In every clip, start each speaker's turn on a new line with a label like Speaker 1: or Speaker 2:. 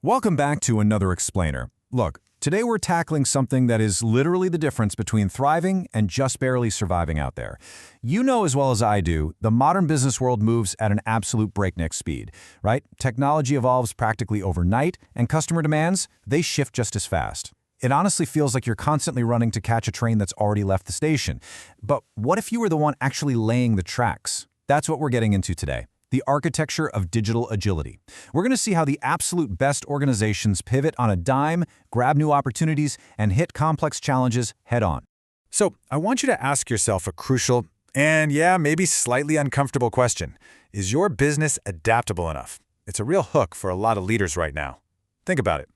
Speaker 1: Welcome back to another explainer. Look, today we're tackling something that is literally the difference between thriving and just barely surviving out there. You know as well as I do, the modern business world moves at an absolute breakneck speed, right? Technology evolves practically overnight, and customer demands, they shift just as fast. It honestly feels like you're constantly running to catch a train that's already left the station. But what if you were the one actually laying the tracks? That's what we're getting into today. The architecture of digital agility. We're going to see how the absolute best organizations pivot on a dime, grab new opportunities, and hit complex challenges head-on.
Speaker 2: So, I want you to ask yourself a crucial and, maybe slightly uncomfortable question. Is your business adaptable enough? It's a real hook for a lot of leaders right now. Think about it.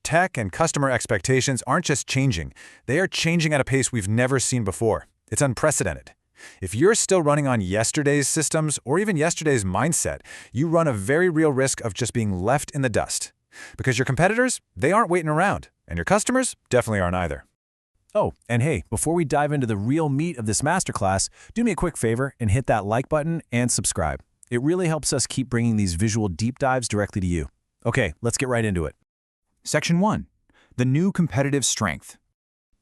Speaker 2: Tech and customer expectations aren't just changing. They are changing at a pace we've never seen before. It's unprecedented. If you're still running on yesterday's systems or even yesterday's mindset, you run a very real risk of just being left in the dust. Because your competitors, they aren't waiting around, and your customers definitely aren't either.
Speaker 3: Oh, and hey, before we dive into the real meat of this masterclass, do me a quick favor and hit that like button and subscribe. It really helps us keep bringing these visual deep dives directly to you. Okay, let's get right into it.
Speaker 4: Section 1. The new competitive strength.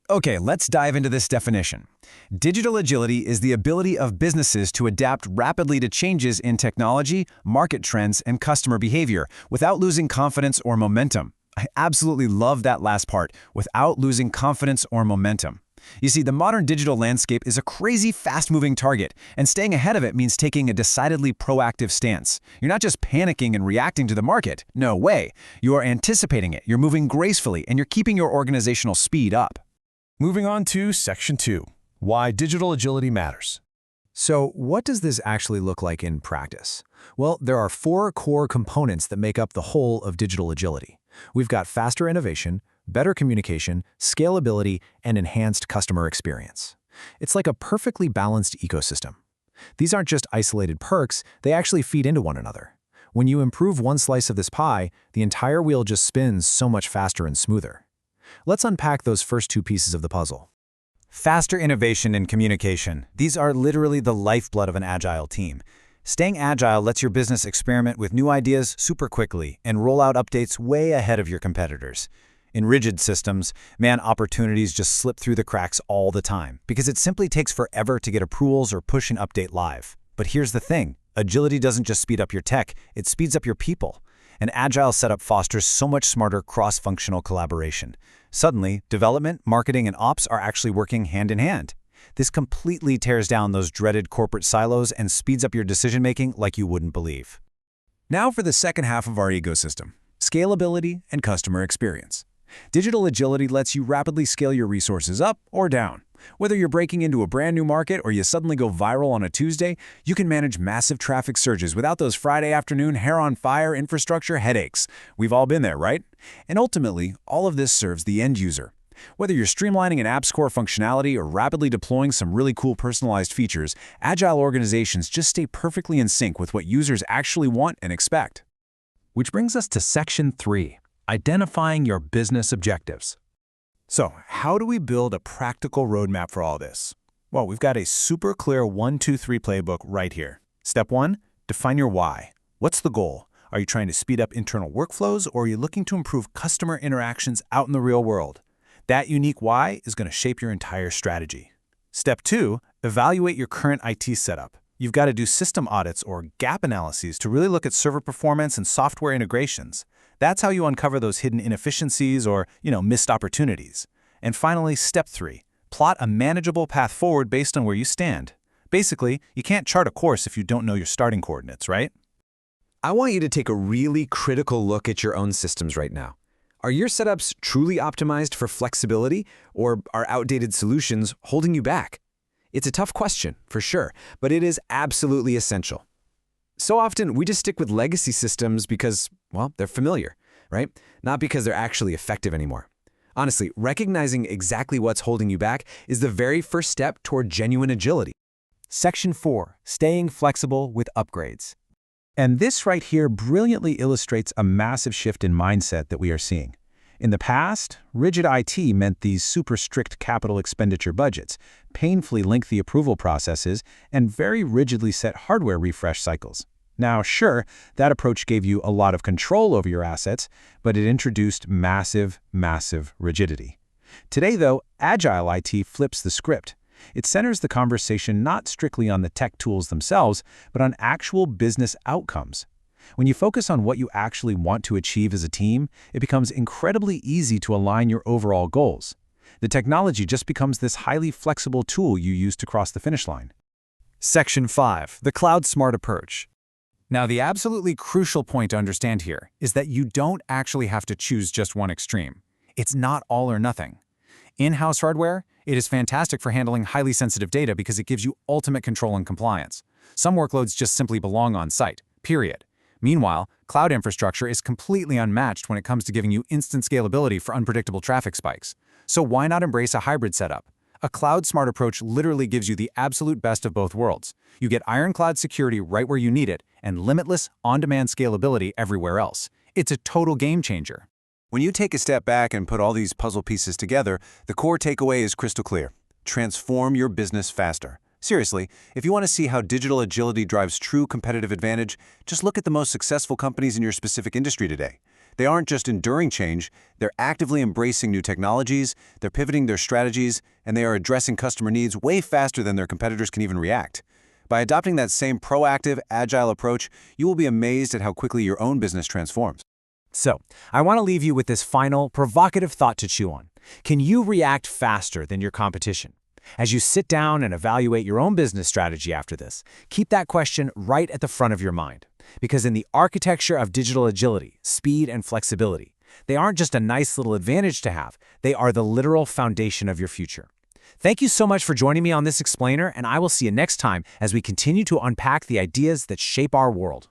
Speaker 4: Okay, let's dive into this definition. Digital agility is the ability of businesses to adapt rapidly to changes in technology, market trends, and customer behavior without losing confidence or momentum. I absolutely love that last part, without losing confidence or momentum. You see, the modern digital landscape is a crazy fast-moving target, and staying ahead of it means taking a decidedly proactive stance. You're not just panicking and reacting to the market. No way. You are anticipating it, you're moving gracefully, and you're keeping your organizational speed up.
Speaker 3: Moving on to Section 2. Why digital agility matters.
Speaker 1: So, what does this actually look like in practice? Well, there are 4 core components that make up the whole of digital agility. We've got faster innovation, better communication, scalability, and enhanced customer experience. It's like a perfectly balanced ecosystem. These aren't just isolated perks, they actually feed into one another. When you improve one slice of this pie, the entire wheel just spins so much faster and smoother. Let's unpack those first 2 pieces of the puzzle.
Speaker 4: Faster innovation and communication. These are literally the lifeblood of an agile team. Staying agile lets your business experiment with new ideas super quickly and roll out updates way ahead of your competitors. In rigid systems, opportunities just slip through the cracks all the time because it simply takes forever to get approvals or push an update live. But here's the thing. Agility doesn't just speed up your tech, it speeds up your people. An agile setup fosters so much smarter cross-functional collaboration. Suddenly, development, marketing, and ops are actually working hand in hand. This completely tears down those dreaded corporate silos and speeds up your decision-making like you wouldn't believe.
Speaker 3: Now for the second half of our ecosystem, scalability and customer experience. Digital agility lets you rapidly scale your resources up or down. Whether you're breaking into a brand new market or you suddenly go viral on a Tuesday, you can manage massive traffic surges without those Friday afternoon hair-on-fire infrastructure headaches. We've all been there, right? And ultimately, all of this serves the end user. Whether you're streamlining an app's core functionality or rapidly deploying some really cool personalized features, agile organizations just stay perfectly in sync with what users actually want and expect.
Speaker 5: Which brings us to Section 3, identifying your business objectives.
Speaker 3: So, how do we build a practical roadmap for all this? Well, we've got a super clear 1-2-3 playbook right here. Step 1, define your why. What's the goal? Are you trying to speed up internal workflows, or are you looking to improve customer interactions out in the real world? That unique why is going to shape your entire strategy. Step 2, evaluate your current IT setup. You've got to do system audits or gap analyses to really look at server performance and software integrations. That's how you uncover those hidden inefficiencies or, missed opportunities. And finally, step 3, plot a manageable path forward based on where you stand. Basically, you can't chart a course if you don't know your starting coordinates, right?
Speaker 6: I want you to take a really critical look at your own systems right now. Are your setups truly optimized for flexibility, or are outdated solutions holding you back? It's a tough question, for sure, but it is absolutely essential. So often, we just stick with legacy systems because, they're familiar, right? Not because they're actually effective anymore. Honestly, recognizing exactly what's holding you back is the very first step toward genuine agility.
Speaker 4: Section 4, staying flexible with upgrades.
Speaker 5: And this right here brilliantly illustrates a massive shift in mindset that we are seeing. In the past, rigid IT meant these super strict capital expenditure budgets, painfully lengthy approval processes, and very rigidly set hardware refresh cycles. Now, sure, that approach gave you a lot of control over your assets, but it introduced massive, massive rigidity. Today, though, Agile IT flips the script. It centers the conversation not strictly on the tech tools themselves, but on actual business outcomes. When you focus on what you actually want to achieve as a team, it becomes incredibly easy to align your overall goals. The technology just becomes this highly flexible tool you use to cross the finish line.
Speaker 4: Section 5. The Cloud Smart Approach. Now, the absolutely crucial point to understand here is that you don't actually have to choose just one extreme. It's not all or nothing. In-house hardware, it is fantastic for handling highly sensitive data because it gives you ultimate control and compliance. Some workloads just simply belong on site, period. Meanwhile, cloud infrastructure is completely unmatched when it comes to giving you instant scalability for unpredictable traffic spikes. So why not embrace a hybrid setup? A cloud-smart approach literally gives you the absolute best of both worlds. You get ironclad security right where you need it and limitless, on-demand scalability everywhere else. It's a total game changer.
Speaker 2: When you take a step back and put all these puzzle pieces together, the core takeaway is crystal clear. Transform your business faster. Seriously, if you want to see how digital agility drives true competitive advantage, just look at the most successful companies in your specific industry today. They aren't just enduring change, they're actively embracing new technologies, they're pivoting their strategies, and they are addressing customer needs way faster than their competitors can even react. By adopting that same proactive, agile approach, you will be amazed at how quickly your own business transforms.
Speaker 4: So, I want to leave you with this final, provocative thought to chew on. Can you react faster than your competition? As you sit down and evaluate your own business strategy after this, keep that question right at the front of your mind. Because in the architecture of digital agility, speed and flexibility, they aren't just a nice little advantage to have, they are the literal foundation of your future. Thank you so much for joining me on this explainer, and I will see you next time as we continue to unpack the ideas that shape our world.